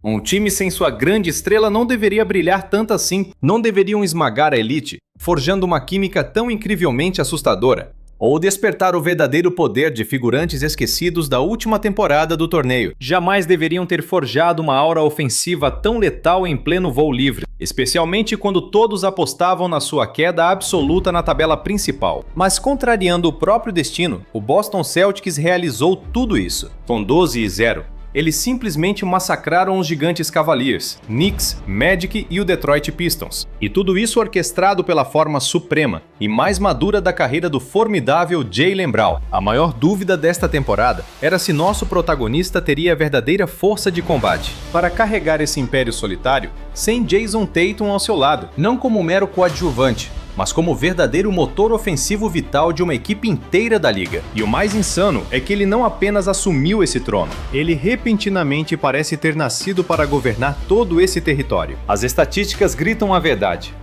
Um time sem sua grande estrela não deveria brilhar tanto assim, não deveriam esmagar a elite, forjando uma química tão incrivelmente assustadora, ou despertar o verdadeiro poder de figurantes esquecidos da última temporada do torneio. Jamais deveriam ter forjado uma aura ofensiva tão letal em pleno voo livre, especialmente quando todos apostavam na sua queda absoluta na tabela principal. Mas contrariando o próprio destino, o Boston Celtics realizou tudo isso. Com 12-0, eles simplesmente massacraram os gigantes Cavaliers, Knicks, Magic e o Detroit Pistons. E tudo isso orquestrado pela forma suprema e mais madura da carreira do formidável Jaylen Brown. A maior dúvida desta temporada era se nosso protagonista teria a verdadeira força de combate para carregar esse império solitário sem Jason Tatum ao seu lado, não como mero coadjuvante, mas como verdadeiro motor ofensivo vital de uma equipe inteira da liga. E o mais insano é que ele não apenas assumiu esse trono, ele repentinamente parece ter nascido para governar todo esse território. As estatísticas gritam a verdade.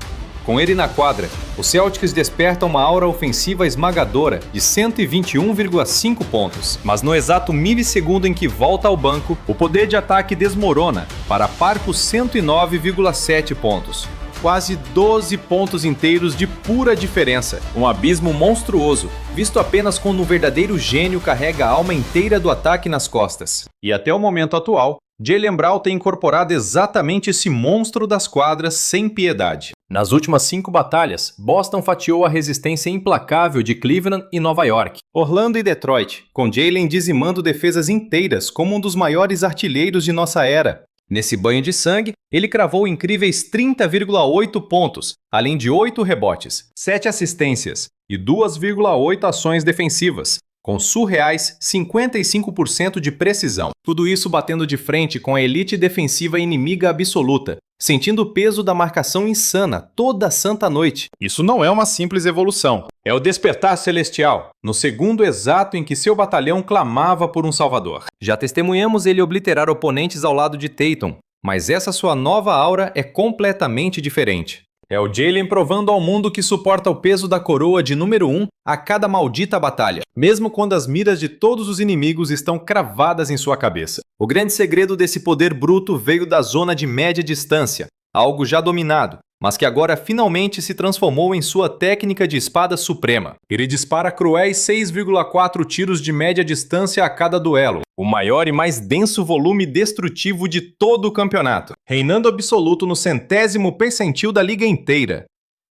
Com ele na quadra, os Celtics despertam uma aura ofensiva esmagadora de 121,5 pontos, mas no exato milissegundo em que volta ao banco, o poder de ataque desmorona para parcos 109,7 pontos. Quase 12 pontos inteiros de pura diferença. Um abismo monstruoso, visto apenas quando um verdadeiro gênio carrega a alma inteira do ataque nas costas. E até o momento atual, Jaylen Brown tem incorporado exatamente esse monstro das quadras sem piedade. Nas últimas 5 batalhas, Boston fatiou a resistência implacável de Cleveland e Nova York, Orlando e Detroit, com Jaylen dizimando defesas inteiras como um dos maiores artilheiros de nossa era. Nesse banho de sangue, ele cravou incríveis 30,8 pontos, além de 8 rebotes, 7 assistências e 2,8 ações defensivas, com surreais 55% de precisão. Tudo isso batendo de frente com a elite defensiva inimiga absoluta, sentindo o peso da marcação insana toda santa noite. Isso não é uma simples evolução. É o despertar celestial, no segundo exato em que seu batalhão clamava por um salvador. Já testemunhamos ele obliterar oponentes ao lado de Tatum, mas essa sua nova aura é completamente diferente. É o Jaylen provando ao mundo que suporta o peso da coroa de número 1 a cada maldita batalha, mesmo quando as miras de todos os inimigos estão cravadas em sua cabeça. O grande segredo desse poder bruto veio da zona de média distância, algo já dominado, mas que agora finalmente se transformou em sua técnica de espada suprema. Ele dispara cruéis 6,4 tiros de média distância a cada duelo, o maior e mais denso volume destrutivo de todo o campeonato, reinando absoluto no 100º percentil da liga inteira.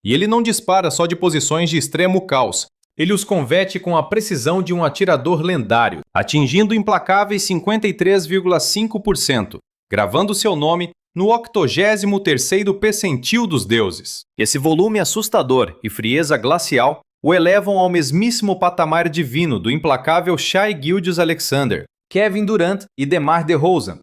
E ele não dispara só de posições de extremo caos, ele os converte com a precisão de um atirador lendário, atingindo implacáveis 53,5%, gravando seu nome no 83º percentil dos deuses. Esse volume assustador e frieza glacial o elevam ao mesmíssimo patamar divino do implacável Shai Gilgeous-Alexander, Kevin Durant e DeMar DeRozan.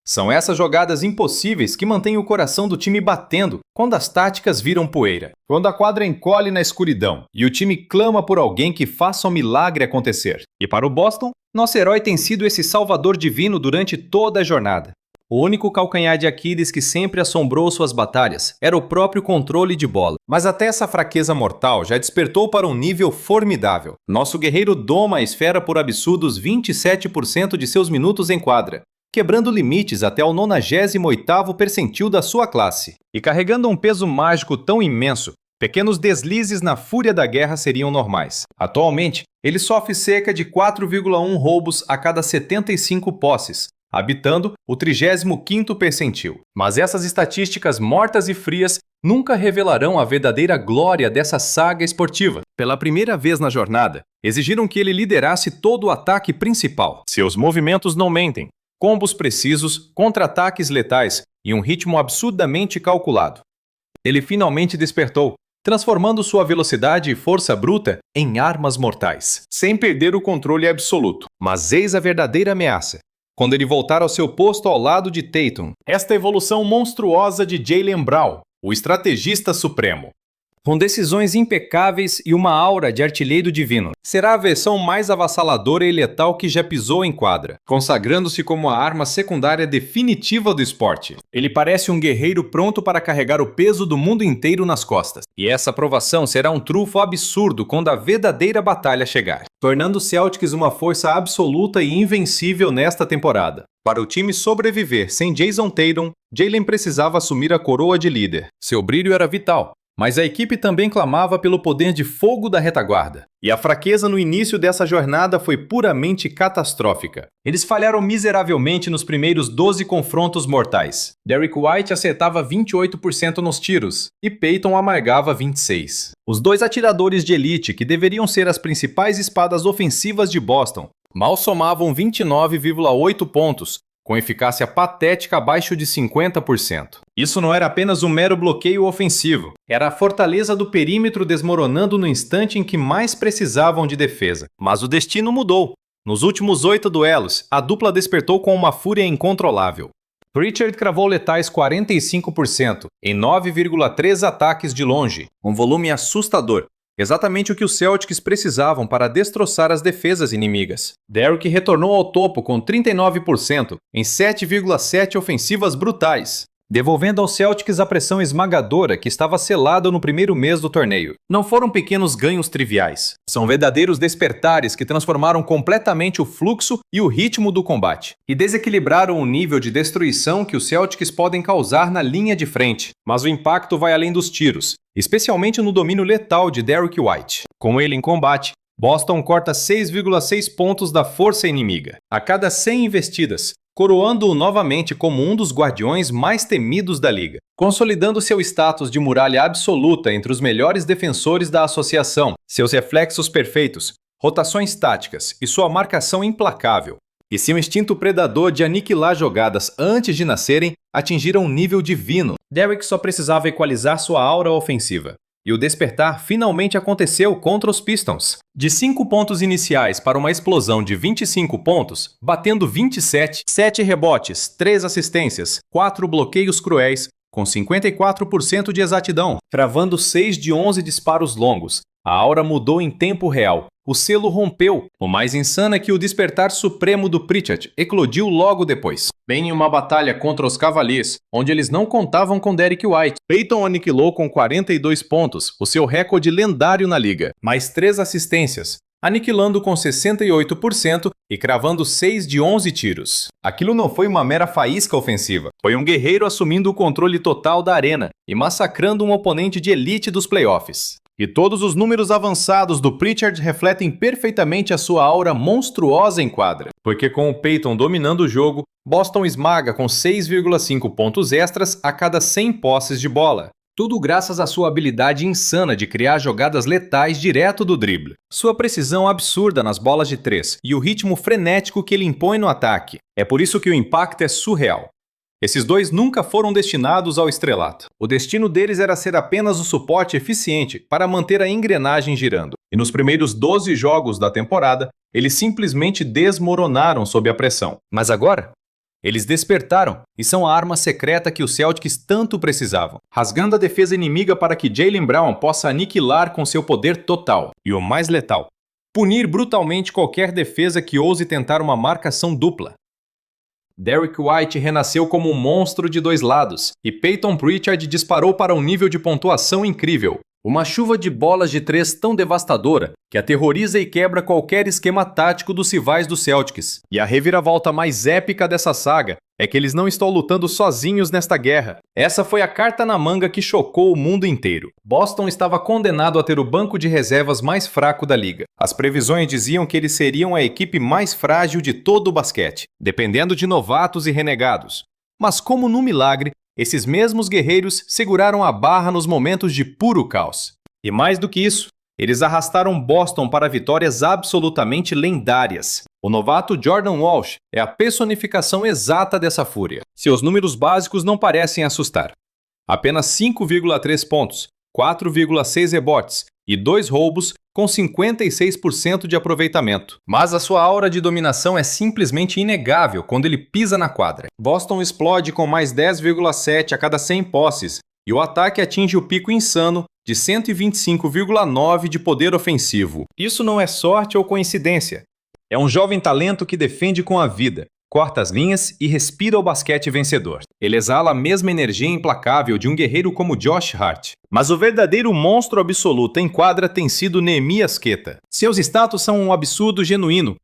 São essas jogadas impossíveis que mantêm o coração do time batendo quando as táticas viram poeira, quando a quadra encolhe na escuridão e o time clama por alguém que faça o milagre acontecer. E para o Boston, nosso herói tem sido esse salvador divino durante toda a jornada. O único calcanhar de Aquiles que sempre assombrou suas batalhas era o próprio controle de bola. Mas até essa fraqueza mortal já despertou para um nível formidável. Nosso guerreiro doma a esfera por absurdos 27% de seus minutos em quadra, quebrando limites até o 98º percentil da sua classe. E carregando um peso mágico tão imenso, pequenos deslizes na fúria da guerra seriam normais. Atualmente, ele sofre cerca de 4,1 roubos a cada 75 posses, habitando o 35º percentil. Mas essas estatísticas mortas e frias nunca revelarão a verdadeira glória dessa saga esportiva. Pela primeira vez na jornada, exigiram que ele liderasse todo o ataque principal. Seus movimentos não mentem. Combos precisos, contra-ataques letais e um ritmo absurdamente calculado. Ele finalmente despertou, transformando sua velocidade e força bruta em armas mortais, sem perder o controle absoluto. Mas eis a verdadeira ameaça. Quando ele voltar ao seu posto ao lado de Tatum, esta evolução monstruosa de Jaylen Brown, o estrategista supremo. com decisões impecáveis e uma aura de artilheiro divino. Será a versão mais avassaladora e letal que já pisou em quadra, consagrando-se como a arma secundária definitiva do esporte. Ele parece um guerreiro pronto para carregar o peso do mundo inteiro nas costas. E essa aprovação será um trunfo absurdo quando a verdadeira batalha chegar, tornando o Celtics uma força absoluta e invencível nesta temporada. Para o time sobreviver sem Jason Tatum, Jaylen precisava assumir a coroa de líder. Seu brilho era vital, mas a equipe também clamava pelo poder de fogo da retaguarda. E a fraqueza no início dessa jornada foi puramente catastrófica. Eles falharam miseravelmente nos primeiros 12 confrontos mortais. Derrick White acertava 28% nos tiros e Peyton amargava 26%. Os dois atiradores de elite, que deveriam ser as principais espadas ofensivas de Boston, mal somavam 29,8 pontos, com eficácia patética abaixo de 50%. Isso não era apenas um mero bloqueio ofensivo, era a fortaleza do perímetro desmoronando no instante em que mais precisavam de defesa. Mas o destino mudou. Nos últimos 8 duelos, a dupla despertou com uma fúria incontrolável. Pritchard cravou letais 45%, em 9,3 ataques de longe, um volume assustador. Exatamente o que os Celtics precisavam para destroçar as defesas inimigas. Derrick retornou ao topo com 39%, em 7,7 ofensivas brutais, devolvendo aos Celtics a pressão esmagadora que estava selada no primeiro mês do torneio. Não foram pequenos ganhos triviais. São verdadeiros despertares que transformaram completamente o fluxo e o ritmo do combate, e desequilibraram o nível de destruição que os Celtics podem causar na linha de frente. Mas o impacto vai além dos tiros, especialmente no domínio letal de Derrick White. Com ele em combate, Boston corta 6,6 pontos da força inimiga a cada 100 investidas, coroando-o novamente como um dos guardiões mais temidos da liga, consolidando seu status de muralha absoluta entre os melhores defensores da associação. Seus reflexos perfeitos, rotações táticas e sua marcação implacável, e seu instinto predador de aniquilar jogadas antes de nascerem, atingiram um nível divino. Derrick só precisava equalizar sua aura ofensiva. E o despertar finalmente aconteceu contra os Pistons. De 5 pontos iniciais para uma explosão de 25 pontos, batendo 27, 7 rebotes, 3 assistências, 4 bloqueios cruéis, com 54% de exatidão, cravando 6 de 11 disparos longos. A aura mudou em tempo real. O selo rompeu. O mais insano é que o despertar supremo do Pritchard eclodiu logo depois. Bem em uma batalha contra os Cavaliers, onde eles não contavam com Derrick White, Peyton aniquilou com 42 pontos, o seu recorde lendário na liga, mais 3 assistências, aniquilando com 68% e cravando 6 de 11 tiros. Aquilo não foi uma mera faísca ofensiva, foi um guerreiro assumindo o controle total da arena e massacrando um oponente de elite dos playoffs. E todos os números avançados do Pritchard refletem perfeitamente a sua aura monstruosa em quadra. Porque com o Peyton dominando o jogo, Boston esmaga com 6,5 pontos extras a cada 100 posses de bola. Tudo graças à sua habilidade insana de criar jogadas letais direto do drible. Sua precisão absurda nas bolas de 3 e o ritmo frenético que ele impõe no ataque. É por isso que o impacto é surreal. Esses dois nunca foram destinados ao estrelato. O destino deles era ser apenas o suporte eficiente para manter a engrenagem girando. E nos primeiros 12 jogos da temporada, eles simplesmente desmoronaram sob a pressão. Mas agora, eles despertaram e são a arma secreta que os Celtics tanto precisavam, rasgando a defesa inimiga para que Jaylen Brown possa aniquilar com seu poder total. E o mais letal, punir brutalmente qualquer defesa que ouse tentar uma marcação dupla. Derrick White renasceu como um monstro de dois lados, e Peyton Pritchard disparou para um nível de pontuação incrível. Uma chuva de bolas de 3 tão devastadora que aterroriza e quebra qualquer esquema tático dos rivais do Celtics. E a reviravolta mais épica dessa saga é que eles não estão lutando sozinhos nesta guerra. Essa foi a carta na manga que chocou o mundo inteiro. Boston estava condenado a ter o banco de reservas mais fraco da liga. As previsões diziam que eles seriam a equipe mais frágil de todo o basquete, dependendo de novatos e renegados. Mas como num milagre, esses mesmos guerreiros seguraram a barra nos momentos de puro caos. E mais do que isso, eles arrastaram Boston para vitórias absolutamente lendárias. O novato Jordan Walsh é a personificação exata dessa fúria. Seus números básicos não parecem assustar. Apenas 5,3 pontos, 4,6 rebotes e 2 roubos com 56% de aproveitamento. Mas a sua aura de dominação é simplesmente inegável quando ele pisa na quadra. Boston explode com mais 10,7 a cada 100 posses e o ataque atinge o pico insano de 125,9 de poder ofensivo. Isso não é sorte ou coincidência. É um jovem talento que defende com a vida, corta as linhas e respira o basquete vencedor. Ele exala a mesma energia implacável de um guerreiro como Josh Hart. Mas o verdadeiro monstro absoluto em quadra tem sido Neemias Queta. Seus status são um absurdo genuíno.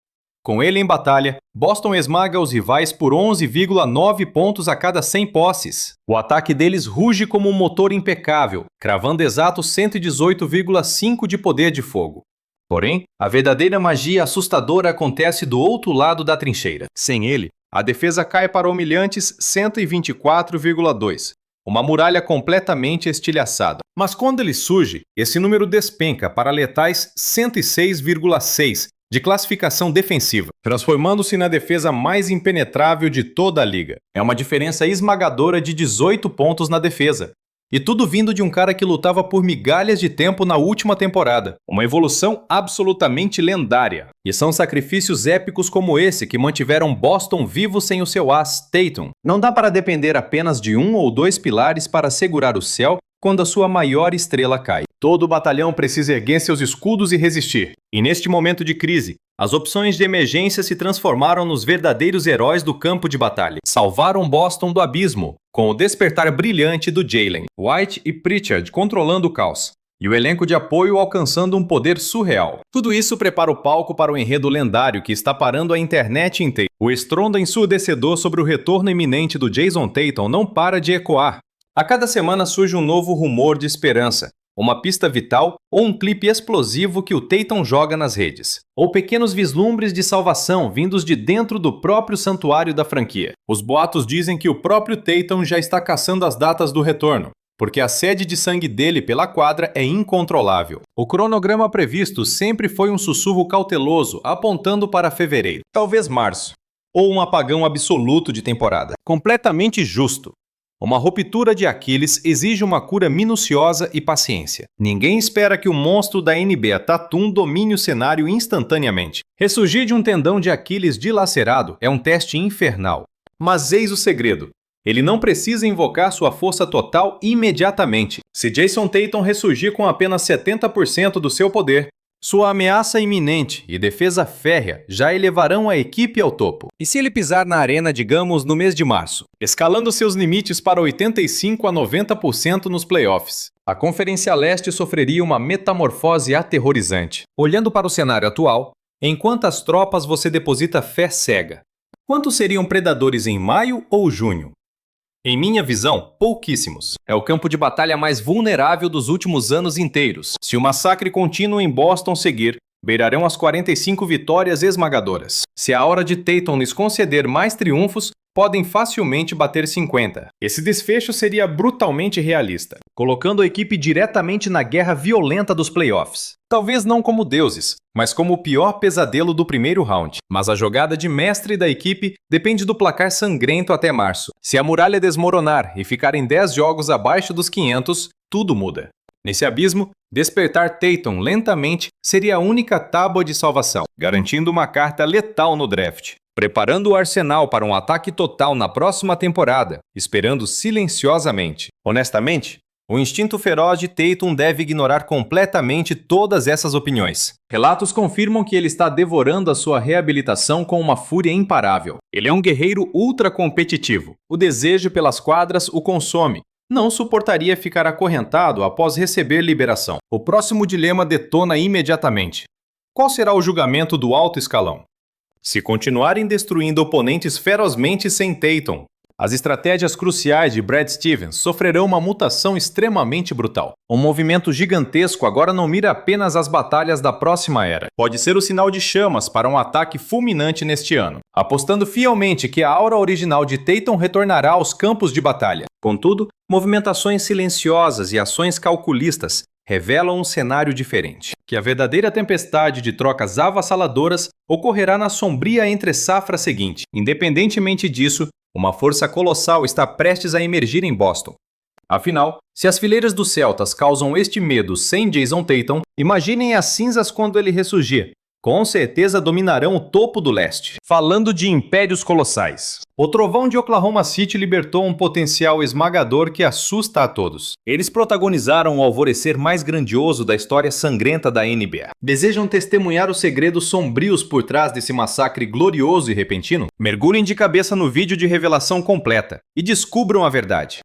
Com ele em batalha, Boston esmaga os rivais por 11,9 pontos a cada 100 posses. O ataque deles ruge como um motor impecável, cravando exatos 118,5 de poder de fogo. Porém, a verdadeira magia assustadora acontece do outro lado da trincheira. Sem ele, a defesa cai para humilhantes 124,2. Uma muralha completamente estilhaçada. Mas quando ele surge, esse número despenca para letais 106,6 de classificação defensiva, transformando-se na defesa mais impenetrável de toda a liga. É uma diferença esmagadora de 18 pontos na defesa. E tudo vindo de um cara que lutava por migalhas de tempo na última temporada. Uma evolução absolutamente lendária. E são sacrifícios épicos como esse que mantiveram Boston vivo sem o seu as, Tatum. Não dá para depender apenas de um ou dois pilares para segurar o céu quando a sua maior estrela cai. Todo batalhão precisa erguer seus escudos e resistir. E neste momento de crise, as opções de emergência se transformaram nos verdadeiros heróis do campo de batalha. Salvaram Boston do abismo, com o despertar brilhante do Jalen, White e Pritchard controlando o caos, e o elenco de apoio alcançando um poder surreal. Tudo isso prepara o palco para o enredo lendário que está parando a internet inteira. O estrondo ensurdecedor sobre o retorno iminente do Jason Tatum não para de ecoar. A cada semana surge um novo rumor de esperança, uma pista vital ou um clipe explosivo que o Tatum joga nas redes. Ou pequenos vislumbres de salvação vindos de dentro do próprio santuário da franquia. Os boatos dizem que o próprio Tatum já está caçando as datas do retorno, porque a sede de sangue dele pela quadra é incontrolável. O cronograma previsto sempre foi um sussurro cauteloso, apontando para fevereiro, talvez março, ou um apagão absoluto de temporada. Completamente justo. Uma ruptura de Aquiles exige uma cura minuciosa e paciência. Ninguém espera que o monstro da NBA Tatum domine o cenário instantaneamente. Ressurgir de um tendão de Aquiles dilacerado é um teste infernal. Mas eis o segredo. Ele não precisa invocar sua força total imediatamente. Se Jason Tatum ressurgir com apenas 70% do seu poder, sua ameaça iminente e defesa férrea já elevarão a equipe ao topo. E se ele pisar na arena, digamos, no mês de março, escalando seus limites para 85 a 90% nos playoffs? A Conferência Leste sofreria uma metamorfose aterrorizante. Olhando para o cenário atual, em quantas tropas você deposita fé cega? Quantos seriam predadores em maio ou junho? Em minha visão, pouquíssimos. É o campo de batalha mais vulnerável dos últimos anos inteiros. Se o massacre contínuo em Boston seguir, beirarão as 45 vitórias esmagadoras. Se a hora de Tatum lhes conceder mais triunfos, podem facilmente bater 50. Esse desfecho seria brutalmente realista, colocando a equipe diretamente na guerra violenta dos playoffs. Talvez não como deuses, mas como o pior pesadelo do primeiro round. Mas a jogada de mestre da equipe depende do placar sangrento até março. Se a muralha desmoronar e ficar em 10 jogos abaixo dos 500, tudo muda. Nesse abismo, despertar Tatum lentamente seria a única tábua de salvação, garantindo uma carta letal no draft. Preparando o arsenal para um ataque total na próxima temporada, esperando silenciosamente. Honestamente, o instinto feroz de Tatum deve ignorar completamente todas essas opiniões. Relatos confirmam que ele está devorando a sua reabilitação com uma fúria imparável. Ele é um guerreiro ultra competitivo. O desejo pelas quadras o consome. Não suportaria ficar acorrentado após receber liberação. O próximo dilema detona imediatamente. Qual será o julgamento do alto escalão? Se continuarem destruindo oponentes ferozmente sem Tatum, as estratégias cruciais de Brad Stevens sofrerão uma mutação extremamente brutal. Um movimento gigantesco agora não mira apenas as batalhas da próxima era. Pode ser o sinal de chamas para um ataque fulminante neste ano, apostando fielmente que a aura original de Tatum retornará aos campos de batalha. Contudo, movimentações silenciosas e ações calculistas revelam um cenário diferente. Que a verdadeira tempestade de trocas avassaladoras ocorrerá na sombria entre-safra seguinte. Independentemente disso, uma força colossal está prestes a emergir em Boston. Afinal, se as fileiras dos Celtas causam este medo sem Jason Tatum, imaginem as cinzas quando ele ressurgir. Com certeza dominarão o topo do leste. Falando de impérios colossais. O trovão de Oklahoma City libertou um potencial esmagador que assusta a todos. Eles protagonizaram o alvorecer mais grandioso da história sangrenta da NBA. Desejam testemunhar os segredos sombrios por trás desse massacre glorioso e repentino? Mergulhem de cabeça no vídeo de revelação completa e descubram a verdade.